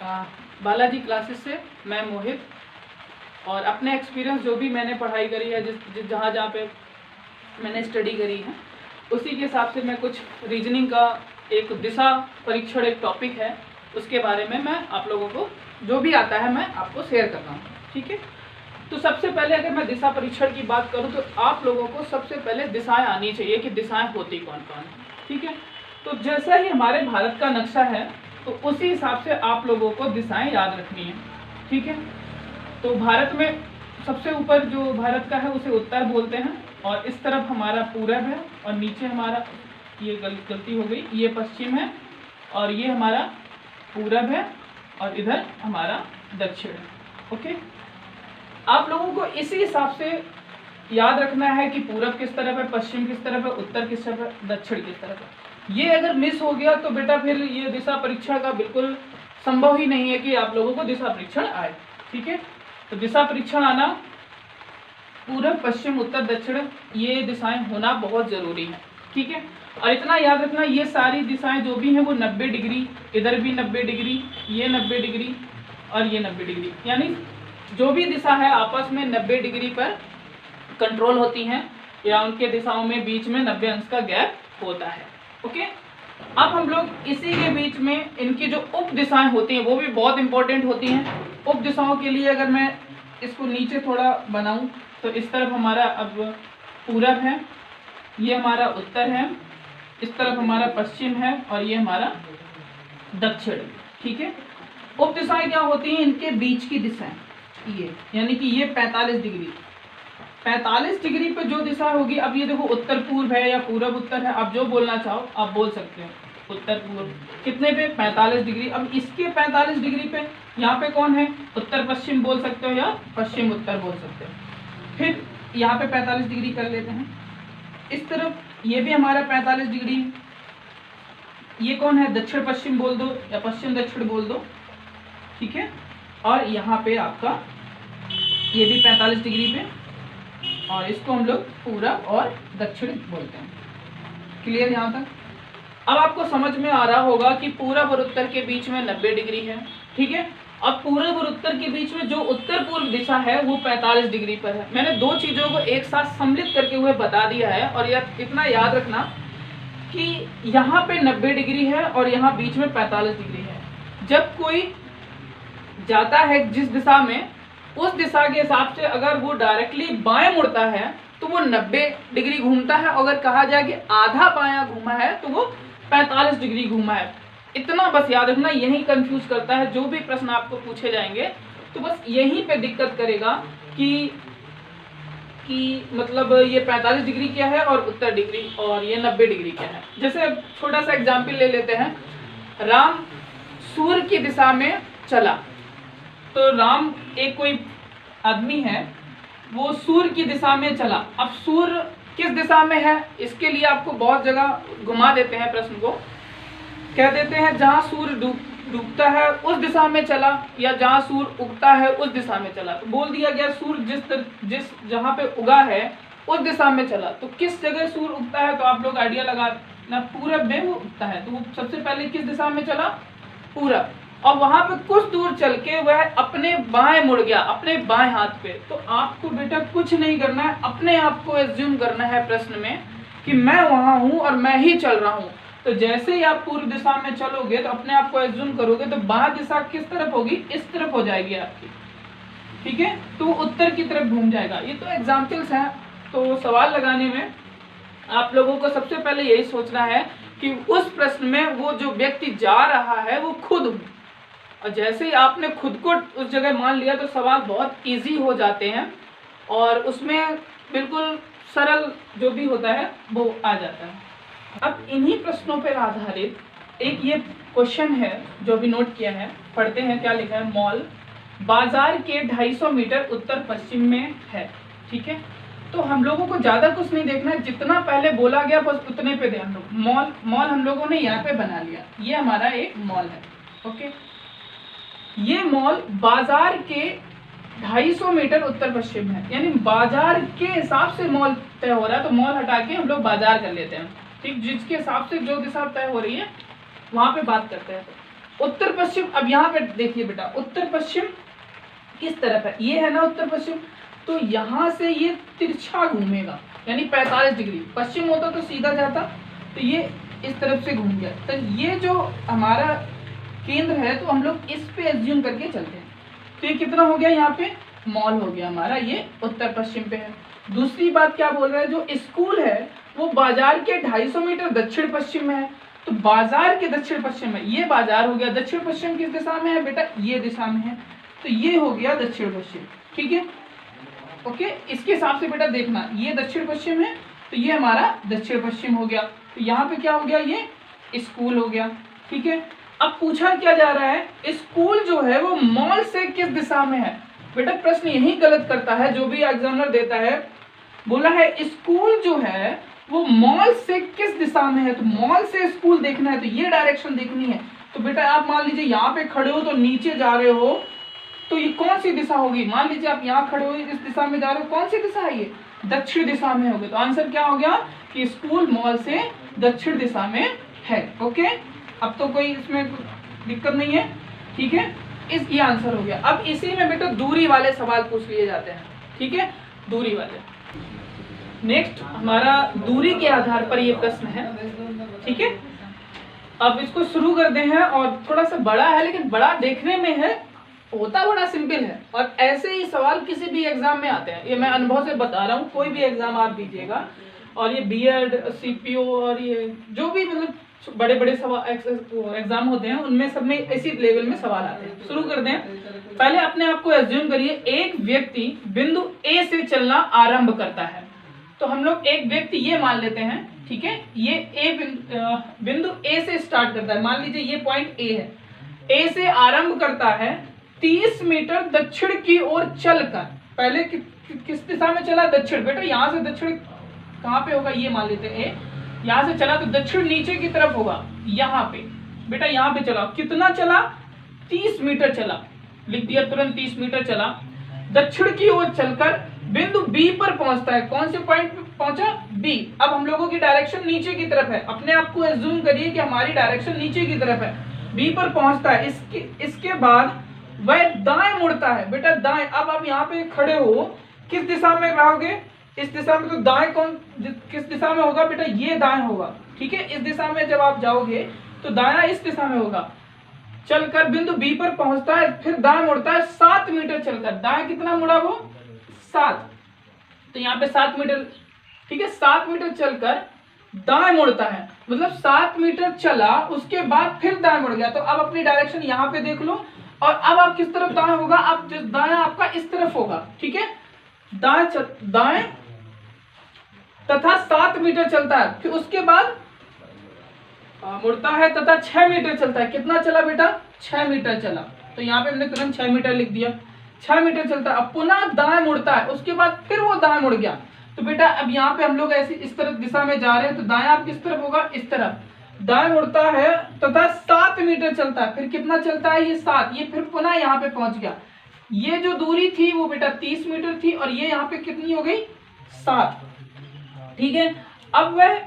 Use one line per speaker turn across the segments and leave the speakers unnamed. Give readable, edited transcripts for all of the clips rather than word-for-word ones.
Balaji classes से मैं मोहित, और अपने एक्सपीरियंस जो भी मैंने पढ़ाई करी है, जहाँ जहाँ पे मैंने स्टडी करी है, उसी के हिसाब से मैं कुछ रीजनिंग का एक दिशा परीक्षण एक टॉपिक है, उसके बारे में मैं आप लोगों को जो भी आता है मैं आपको शेयर कर रहा हूँ। ठीक है, तो सबसे पहले अगर मैं दिशा परीक्षण की बात करूँ तो आप लोगों को सबसे पहले दिशाएं आनी चाहिए कि दिशाएं होती कौन कौन है। ठीक है, तो जैसा ही हमारे भारत का नक्शा है तो उसी हिसाब से आप लोगों को दिशाएं याद रखनी है। ठीक है, तो भारत में सबसे ऊपर जो भारत का है उसे उत्तर बोलते हैं, और इस तरफ हमारा पूरब है, और नीचे हमारा ये गलती हो गई, ये पश्चिम है, और ये हमारा पूरब है, और इधर हमारा दक्षिण है। ओके, आप लोगों को इसी हिसाब से याद रखना है कि पूरब किस तरफ है, पश्चिम किस तरफ है, उत्तर किस तरफ है, दक्षिण किस तरफ है। ये अगर मिस हो गया तो बेटा फिर ये दिशा परीक्षण का बिल्कुल संभव ही नहीं है कि आप लोगों को दिशा परीक्षण आए। ठीक है, तो दिशा परीक्षण आना पूरब, पश्चिम, उत्तर, दक्षिण, ये दिशाएं होना बहुत जरूरी है। ठीक है, और इतना याद रखना, ये सारी दिशाएं जो भी हैं वो 90 डिग्री, इधर भी 90 डिग्री, ये 90 डिग्री और ये 90 डिग्री, यानी जो भी दिशा है आपस में 90 डिग्री पर कंट्रोल होती हैं, या उनके दिशाओं में बीच में 90 अंश का गैप होता है। ओके, अब हम लोग इसी के बीच में इनकी जो उप दिशाएं होती हैं वो भी बहुत इंपॉर्टेंट होती हैं। उप दिशाओं के लिए अगर मैं इसको नीचे थोड़ा बनाऊं तो इस तरफ हमारा अब पूरब है, ये हमारा उत्तर है, इस तरफ हमारा पश्चिम है, और ये हमारा दक्षिण। ठीक है, उप दिशाएं क्या होती हैं, इनके बीच की दिशाएं, ये यानी कि ये 45 डिग्री, 45 डिग्री पे जो दिशा होगी, अब ये देखो उत्तर पूर्व है या पूरब उत्तर है, आप जो बोलना चाहो आप बोल सकते हो। उत्तर पूर्व कितने पे, 45 डिग्री। अब इसके 45 डिग्री पे यहाँ पे कौन है, उत्तर पश्चिम बोल सकते हो या पश्चिम उत्तर बोल सकते हो। फिर यहाँ पे 45 डिग्री कर लेते हैं, इस तरफ ये भी हमारा 45 डिग्री, ये कौन है, दक्षिण पश्चिम बोल दो या पश्चिम दक्षिण बोल दो। ठीक है, और यहाँ पे आपका ये भी 45 डिग्री पे, और इसको हम लोग पूरब और दक्षिण बोलते हैं। क्लियर यहाँ तक? अब आपको समझ में आ रहा होगा कि पूरब और उत्तर के बीच में 90 डिग्री है। ठीक है, अब पूरब और उत्तर के बीच में जो उत्तर पूर्व दिशा है वो 45 डिग्री पर है। मैंने दो चीजों को एक साथ सम्मिलित करके हुए बता दिया है, और यह इतना याद रखना कि यहाँ पे 90 डिग्री है और यहाँ बीच में 45 डिग्री है। जब कोई जाता है जिस दिशा में, उस दिशा के हिसाब से अगर वो डायरेक्टली बाएं मुड़ता है तो वो 90 डिग्री घूमता है, अगर कहा जाए कि आधा बायां घूमा है तो वो 45 डिग्री घूमा है। इतना बस याद रखना, यही कंफ्यूज करता है। जो भी प्रश्न आपको पूछे जाएंगे तो बस यहीं पे दिक्कत करेगा कि मतलब ये 45 डिग्री क्या है और उत्तर डिग्री, और ये 90 डिग्री क्या है। जैसे छोटा सा एग्जाम्पल ले लेते हैं, राम सूर्य की दिशा में चला, तो राम एक कोई आदमी है, वो सूर्य की दिशा में चला। अब सूर्य किस दिशा में है, इसके लिए आपको बहुत जगह घुमा देते हैं प्रश्न को, कह देते हैं जहां सूर्य डूबता है उस दिशा में चला, या जहां सूर्य उगता है उस दिशा में चला। तो बोल दिया गया सूर्य जिस जहां पे उगा है उस दिशा में चला, तो किस जगह सूर्य उगता है, तो आप लोग आइडिया लगाना, पूरब में वो उगता है, तो वो सबसे पहले किस दिशा में चला, पूरब। और वहां पे कुछ दूर चल के वह अपने बाएं मुड़ गया, अपने बाएं हाथ पे। तो आपको बेटा कुछ नहीं करना है, अपने आप को एज्यूम करना है प्रश्न में कि मैं वहां हूं और मैं ही चल रहा हूं। तो जैसे ही आप पूर्व दिशा में चलोगे तो अपने आप को एज्यूम करोगे तो बाएं दिशा किस तरफ होगी, इस तरफ हो जाएगी आपकी। ठीक है, तो उत्तर की तरफ घूम जाएगा। ये तो एग्जाम्पल्स हैं, तो सवाल लगाने में आप लोगों को सबसे पहले यही सोचना है कि उस प्रश्न में वो जो व्यक्ति जा रहा है वो खुद हो, और जैसे ही आपने खुद को उस जगह मान लिया तो सवाल बहुत इजी हो जाते हैं, और उसमें बिल्कुल सरल जो भी होता है वो आ जाता है। अब इन्हीं प्रश्नों पर आधारित एक ये क्वेश्चन है जो अभी नोट किया है, पढ़ते हैं क्या लिखा है। मॉल बाजार के 250 मीटर उत्तर पश्चिम में है। ठीक है, तो हम लोगों को ज्यादा कुछ नहीं देखना है, जितना पहले बोला गया बस उतने पे ध्यान दो। मॉल हम लोगों ने यहाँ पे बना लिया, ये हमारा एक मॉल है। ओके, ये मॉल बाजार के 250 मीटर उत्तर पश्चिम है, यानी बाजार के हिसाब से मॉल तय हो रहा है, तो मॉल हटा के हम लोग बाजार कर लेते हैं। ठीक, जिसके हिसाब से जो दिशा तय हो रही है वहां पे बात करते हैं। उत्तर पश्चिम, अब यहाँ पे देखिए बेटा, उत्तर पश्चिम किस तरफ है, ये है ना उत्तर पश्चिम, तो यहाँ से ये तिरछा घूमेगा, यानी 45 डिग्री। पश्चिम होता तो सीधा जाता, तो ये इस तरफ से घूम गया। तो ये जो हमारा केंद्र है, तो हम लोग इस पे एज्यूम करके चलते हैं। तो ये कितना हो गया, यहाँ पे मॉल हो गया हमारा, ये उत्तर पश्चिम पे है। दूसरी बात क्या बोल रहा है, जो स्कूल है वो बाजार के 250 मीटर दक्षिण पश्चिम में है। तो बाजार के दक्षिण पश्चिम में ये बाजार हो गया। दक्षिण पश्चिम किस दिशा में है बेटा, ये दिशा में है, तो ये हो गया दक्षिण पश्चिम। ठीक है, ओके। इसके हिसाब से बेटा देखना, ये दक्षिण पश्चिम है, तो ये हमारा दक्षिण पश्चिम हो गया। तो यहाँ पे क्या हो गया, ये स्कूल हो गया। ठीक है, अब पूछा क्या जा रहा है, स्कूल जो है वो मॉल से किस दिशा में है। बेटा प्रश्न यही गलत करता है, जो भी एग्जामिनर देता है, बोला है स्कूल जो है वो मॉल से किस दिशा में है। तो मॉल से स्कूल देखना है, तो ये डायरेक्शन देखनी है। तो बेटा आप मान लीजिए यहाँ पे खड़े हो, तो नीचे जा रहे हो, तो ये कौन सी दिशा होगी। मान लीजिए आप यहाँ खड़े हो, इस दिशा में जा रहे हो, कौन सी दिशा है, ये दक्षिण दिशा में होगी। तो आंसर क्या हो गया कि स्कूल मॉल से दक्षिण दिशा में है। ओके, अब तो कोई इसमें दिक्कत नहीं है। ठीक है, ये आंसर हो गया। अब इसी में बेटा दूरी वाले सवाल पूछ लिए जाते हैं। ठीक है, दूरी वाले। नेक्स्ट हमारा दूरी के आधार पर ये प्रश्न है। ठीक है, अब इसको शुरू करते हैं। और थोड़ा सा बड़ा है, लेकिन बड़ा देखने में है, होता बड़ा सिंपल है। और ऐसे ही सवाल किसी भी एग्जाम में आते हैं, ये मैं अनुभव से बता रहा हूँ। कोई भी एग्जाम आप दीजिएगा, और ये बीएड, सीपीओ और ये जो भी मतलब बड़े बड़े एग्जाम होते हैं, उनमें सब में इसी लेवल में सवाल आते हैं। शुरू करते हैं। पहले अपने आप को एज्यूम करिए, एक व्यक्ति बिंदु ए से चलना आरंभ करता है। तो हम लोग एक व्यक्ति ये मान लेते हैं। ठीक है, ये बिंदु ए से स्टार्ट करता है। मान लीजिए ये पॉइंट ए है, ए से आरंभ करता है, 30 मीटर दक्षिण की ओर चलकर। पहले किस दिशा में चला, दक्षिण। बेटा यहाँ से दक्षिण कहाँ पे होगा, ये मान लेते हैं। यहाँ से चला तो दक्षिण नीचे की तरफ होगा, यहाँ पे। बेटा यहाँ पे चला, कितना चला, 30 मीटर चला। लिख दिया तुरंत, 30 मीटर चला। दक्षिण की ओर चलकर बिंदु बी पर पहुंचता है। कौन से पॉइंट पे पहुंचा, बी। अब हम लोगों की डायरेक्शन नीचे की तरफ है। अपने आप को एज्यूम करिए कि हमारी डायरेक्शन नीचे की तरफ है। बी पर पहुंचता है। इसके बाद वह दाएं मुड़ता है। बेटा दाएं, अब आप यहाँ पे खड़े हो, किस दिशा में रहोगे, इस दिशा में। तो दाएं किस दिशा में होगा बेटा, ये दाएं होगा। ठीक है, इस दिशा में जब आप जाओगे तो दायां इस दिशा में होगा। चलकर बिंदु बी पर पहुंचता है, फिर दाएं मुड़ता है 7 मीटर चलकर। दाएं कितना मुड़ा वो, 7। तो यहाँ पे 7 मीटर। ठीक है, 7 मीटर चलकर दाएं मुड़ता है, मतलब 7 मीटर चला, उसके बाद फिर दाएं मुड़ गया। तो अब अपनी डायरेक्शन यहाँ पे देख लो। और अब आप किस तरफ दाएं होगा, अब दाएं आपका इस तरफ होगा। ठीक है, दाएं तथा 7 मीटर चलता है, फिर उसके बाद मुड़ता है तथा 6 मीटर चलता है। कितना चला बेटा, 6 मीटर चला। तो यहाँ पे हमने तुरंत 6 मीटर लिख दिया। 6 मीटर चलता है, अब पुनः दाएं मुड़ता है, उसके बाद फिर वो दाएं मुड़ गया। तो बेटा अब यहाँ पे हम लोग ऐसी इस तरफ दिशा में जा रहे हैं, तो दाएं आप किस तरफ होगा, इस तरफ। दाएं मुड़ता है तथा 7 मीटर चलता है, फिर कितना चलता है, ये 7। ये फिर पुनः यहाँ पे पहुंच गया। ये जो दूरी थी वो बेटा 30 मीटर थी, और ये यहाँ पे कितनी हो गई, 7। ठीक है, अब वह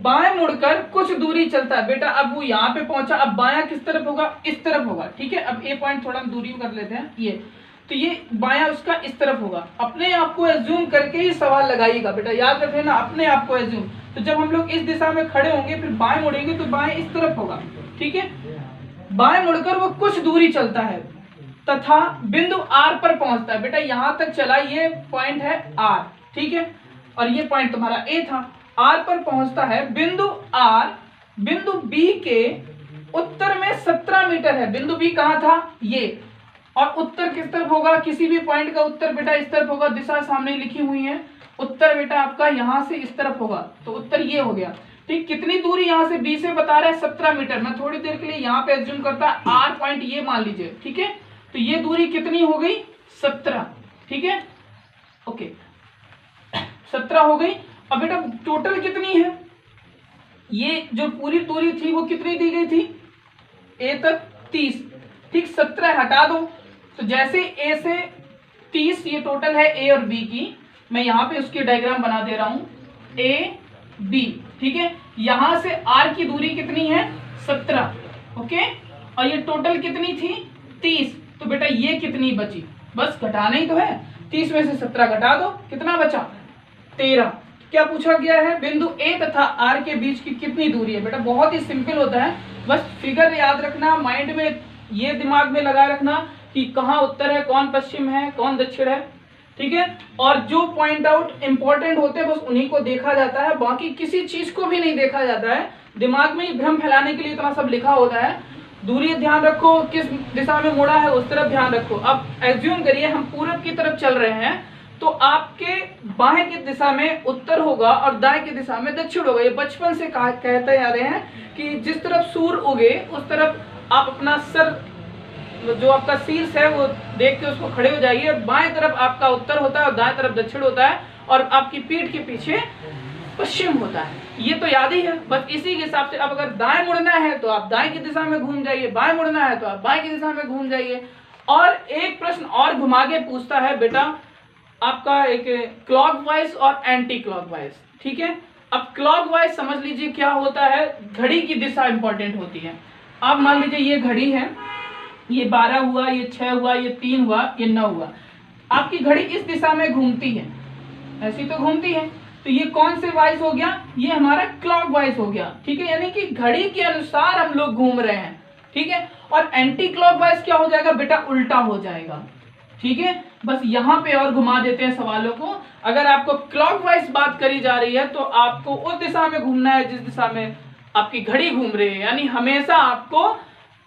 बाएं मुड़कर कुछ दूरी चलता है। बेटा अब वो यहाँ पे पहुंचा, अब बायां किस तरफ होगा, इस तरफ होगा। ठीक है, अब ए पॉइंट थोड़ा दूरी कर लेते हैं, ये तो ये बायां उसका इस तरफ होगा। अपने आप को एज्यूम करके ही सवाल लगाइएगा बेटा, याद रखें ना, अपने आप को एज्यूम। तो जब हम लोग इस दिशा में खड़े होंगे, फिर बाएं मुड़ेंगे, तो बाएं इस तरफ होगा। ठीक है, बाएं मुड़कर वो कुछ दूरी चलता है तथा बिंदु आर पर पहुंचता है। बेटा यहाँ तक चला, ये पॉइंट है आर। ठीक है, और ये पॉइंट तुम्हारा ए था। आर पर पहुंचता है, बिंदु आर बिंदु बी के उत्तर में 17 मीटर है। बिंदु बी कहाँ था, ये। और उत्तर किस तरफ होगा, किसी भी पॉइंट का उत्तर बेटा इस तरफ होगा। दिशा सामने लिखी हुई है, उत्तर बेटा आपका यहाँ से इस तरफ होगा, तो उत्तर ये हो गया। ठीक, कितनी दूरी यहाँ से बी से बता रहा है, 17 मीटर। मैं थोड़ी देर के लिए यहाँ पे एज्यूम करता आर पॉइंट ये मान लीजिए। ठीक है, तो ये दूरी कितनी हो गई, 17। ठीक है, ओके, 17 हो गई। अब बेटा टोटल कितनी है, ये जो पूरी दूरी थी वो कितनी दी गई थी, ए तक 30। ठीक, 17 हटा दो, तो जैसे ए से 30 ये टोटल है ए और बी की। मैं यहाँ पे उसकी डायग्राम बना दे रहा हूँ, ए बी। ठीक है, यहाँ से आर की दूरी कितनी है, 17। ओके, और ये टोटल कितनी थी 30, तो बेटा ये कितनी बची, बस घटाना ही तो है, 30 में से 17 घटा दो, कितना बचा 13। क्या पूछा गया है, बिंदु ए तथा आर के बीच की कितनी दूरी है। बेटा बहुत ही सिंपल होता है, बस फिगर याद रखना, माइंड में ये दिमाग में लगा रखना कि कहाँ उत्तर है, कौन पश्चिम है, कौन दक्षिण है, ठीक है। और जो पॉइंट आउट इंपॉर्टेंट होते हैं बस उन्हीं को देखा जाता है, बाकी किसी चीज को भी नहीं देखा जाता है। दिमाग में ही भ्रम फैलाने के लिए इतना सब लिखा होता है। दूरी ध्यान रखो, किस दिशा में मुड़ा है उस तरफ ध्यान रखो। अब एज्यूम करिए हम पूरब की तरफ चल रहे हैं, तो आपके बाएं की दिशा में उत्तर होगा और दाएं की दिशा में दक्षिण होगा। ये बचपन से कहते आ रहे हैं कि जिस तरफ सूर्य उगे उस तरफ आप अपना सर, जो आपका शीर्ष है वो देख के उसको खड़े हो जाइए, और बाएं तरफ आपका उत्तर होता है और दाएं तरफ दक्षिण होता है, और आपकी पीठ के पीछे पश्चिम होता है। ये तो याद ही है, बस इसी के हिसाब से। अब अगर दाएं मुड़ना है तो आप दाएं की दिशा में घूम जाइए, बाएं मुड़ना है तो आप बाएं की दिशा में घूम जाइए। और एक प्रश्न और घुमा के पूछता है बेटा आपका, एक क्लॉकवाइज और एंटी क्लॉकवाइज, ठीक है। अब क्लॉकवाइज समझ लीजिए क्या होता है, घड़ी की दिशा इंपॉर्टेंट होती है। आप मान लीजिए ये घड़ी है, ये 12 हुआ, ये 6 हुआ, ये 3 हुआ, ये 9 हुआ। आपकी घड़ी इस दिशा में घूमती है, ऐसी तो घूमती है, तो ये कौन से वाइज हो गया, ये हमारा क्लॉकवाइज हो गया, ठीक है। यानी कि घड़ी के अनुसार हम लोग घूम रहे हैं, ठीक है। और एंटी क्लॉकवाइज क्या हो जाएगा बेटा, उल्टा हो जाएगा, ठीक है। बस यहाँ पे और घुमा देते हैं सवालों को। अगर आपको क्लॉकवाइज बात करी जा रही है तो आपको उस दिशा में घूमना है जिस दिशा में आपकी घड़ी घूम रही है, यानी हमेशा आपको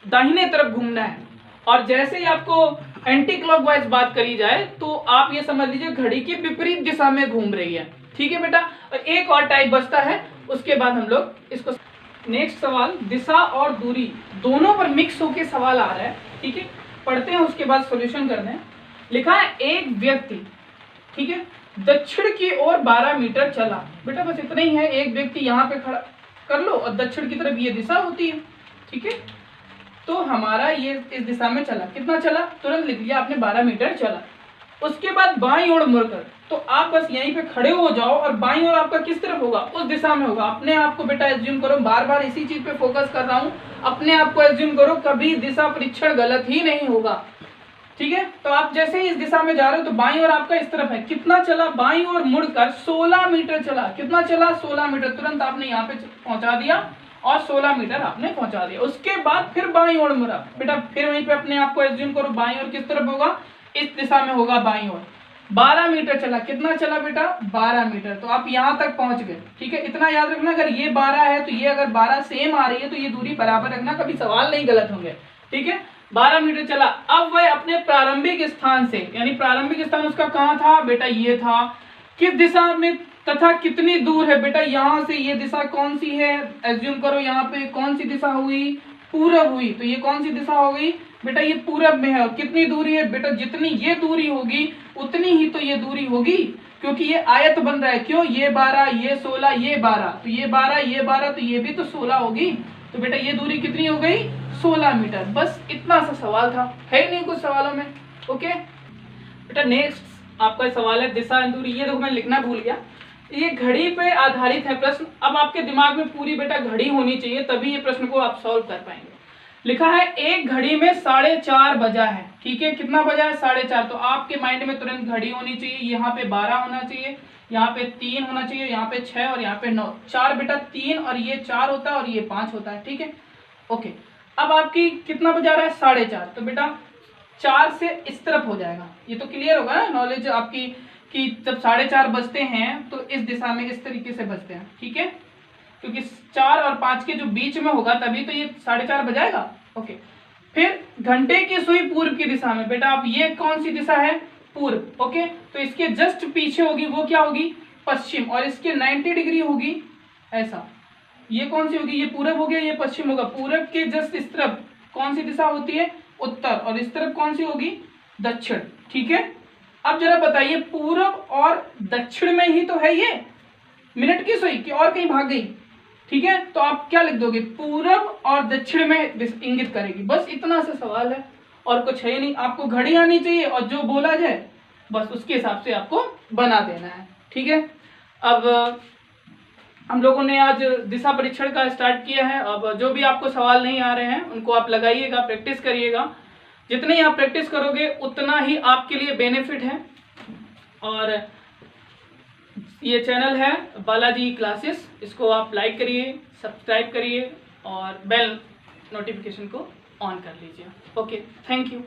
दाहिने तरफ घूमना है। और जैसे ही आपको एंटी क्लॉकवाइज बात करी जाए तो आप ये समझ लीजिए घड़ी की विपरीत दिशा में घूम रही है, ठीक है बेटा। और एक और टाइप बचता है, उसके बाद हम लोग इसको नेक्स्ट सवाल, दिशा और दूरी दोनों पर मिक्स होके सवाल आ रहा है, ठीक है। पढ़ते हैं उसके बाद सॉल्यूशन करते हैं। लिखा है एक व्यक्ति, ठीक है, दक्षिण की ओर 12 मीटर चला। बेटा बस इतना ही है, एक व्यक्ति यहाँ पे खड़ा कर लो और दक्षिण की तरफ ये दिशा होती है, ठीक है। तो हमारा ये इस दिशा में चला, कितना चला तुरंत लिख लिया आपने, 12 मीटर चला। उसके बाद बाईं ओर मुड़कर, तो आप बस यहीं पे खड़े हो जाओ और बाईं ओर आपका किस तरफ होगा, उस दिशा में होगा। अपने आप को बेटा एज्यूम करो, बार बार इसी चीज पे फोकस कर रहा हूँ, अपने आप को एज्यूम करो, कभी दिशा परीक्षण गलत ही नहीं होगा, ठीक है। तो आप जैसे ही इस दिशा में जा रहे हो तो बाईं ओर आपका इस तरफ है, कितना चला, बाईं ओर मुड़कर 16 मीटर चला। कितना चला 16 मीटर, तुरंत आपने यहाँ पे पहुंचा दिया और 16 मीटर आपने पहुंचा दिया। उसके बाद फिर बाईं ओर मुड़ा बेटा, फिर वहीं पे अपने आप को एज्यूम करो, बाईं ओर किस तरफ होगा, इस दिशा में होगा बाईं ओर। 12 मीटर चला, कितना चला बेटा 12 मीटर, तो आप यहाँ तक पहुंच गए, ठीक है। इतना याद रखना, अगर ये 12 है तो ये अगर 12 सेम आ रही है तो ये दूरी बराबर रखना, कभी सवाल नहीं गलत होंगे, ठीक है। 12 मीटर चला। अब वह अपने प्रारंभिक स्थान से, यानी प्रारंभिक स्थान उसका कहाँ था बेटा, ये था, किस दिशा में तथा कितनी दूर है बेटा, यहाँ से ये दिशा कौन सी है, एज्यूम करो यहाँ पे कौन सी दिशा हुई, पूरब हुई, तो ये कौन सी दिशा हो गई बेटा, ये पूरब में है। और कितनी दूरी है बेटा, जितनी ये दूरी होगी उतनी ही तो ये दूरी होगी, क्योंकि ये आयत बन रहा है। क्यों, ये 12, ये 16, ये 12, तो ये 12, ये 12, तो ये भी तो 16 होगी, तो बेटा ये दूरी कितनी हो गई 16 मीटर। बस इतना सा सवाल था, है नहीं कुछ सवालों में, ओके बेटा। नेक्स्ट आपका सवाल है दिशा और दूरी। ये देखो मैं लिखना भूल गया, ये घड़ी पे आधारित है प्रश्न। अब आपके दिमाग में पूरी बेटा घड़ी होनी चाहिए, तभी ये प्रश्न को आप सॉल्व कर पाएंगे। लिखा है एक घड़ी में 4:30 बजा है, ठीक है, कितना बजा है 4:30, तो आपके माइंड में तुरंत घड़ी होनी चाहिए। यहाँ पे 12 होना चाहिए, यहाँ पे 3 होना चाहिए, यहाँ पे 6 और यहाँ पे 9। 4 बेटा 3 और ये 4 होता है और ये 5 होता है, ठीक है, ओके। अब आपकी कितना बजा रहा है 4:30, तो बेटा 4 से इस तरफ हो जाएगा। ये तो क्लियर होगा ना नॉलेज आपकी, कि जब 4:30 बजते हैं तो इस दिशा में इस तरीके से बजते हैं, ठीक है, क्योंकि 4 और 5 के जो बीच में होगा तभी तो ये 4:30 बजाएगा, ओके। फिर घंटे की सुई पूर्व की दिशा में, बेटा आप ये कौन सी दिशा है, पूर्व, ओके, तो इसके जस्ट पीछे होगी, वो क्या होगी पश्चिम, और इसके 90 डिग्री होगी ऐसा। ये कौन सी होगी, ये पूरब हो गया, ये पश्चिम होगा। पूरब के जस्ट इस तरफ कौन सी दिशा होती है, उत्तर, और इस तरफ कौन सी होगी, दक्षिण, ठीक है। अब जरा बताइए पूरब और दक्षिण में ही तो है ये मिनट की सुई, कि और कहीं भाग गई, ठीक है। तो आप क्या लिख दोगे, पूरब और दक्षिण में इंगित करेगी। बस इतना सा सवाल है और कुछ है ही नहीं। आपको घड़ी आनी चाहिए और जो बोला जाए बस उसके हिसाब से आपको बना देना है, ठीक है। अब हम लोगों ने आज दिशा परीक्षण का स्टार्ट किया है। अब जो भी आपको सवाल नहीं आ रहे हैं उनको आप लगाइएगा, प्रैक्टिस करिएगा। जितनी आप प्रैक्टिस करोगे उतना ही आपके लिए बेनिफिट है। और ये चैनल है बालाजी क्लासेस, इसको आप लाइक करिए, सब्सक्राइब करिए और बेल नोटिफिकेशन को ऑन कर लीजिए। Okay, thank you.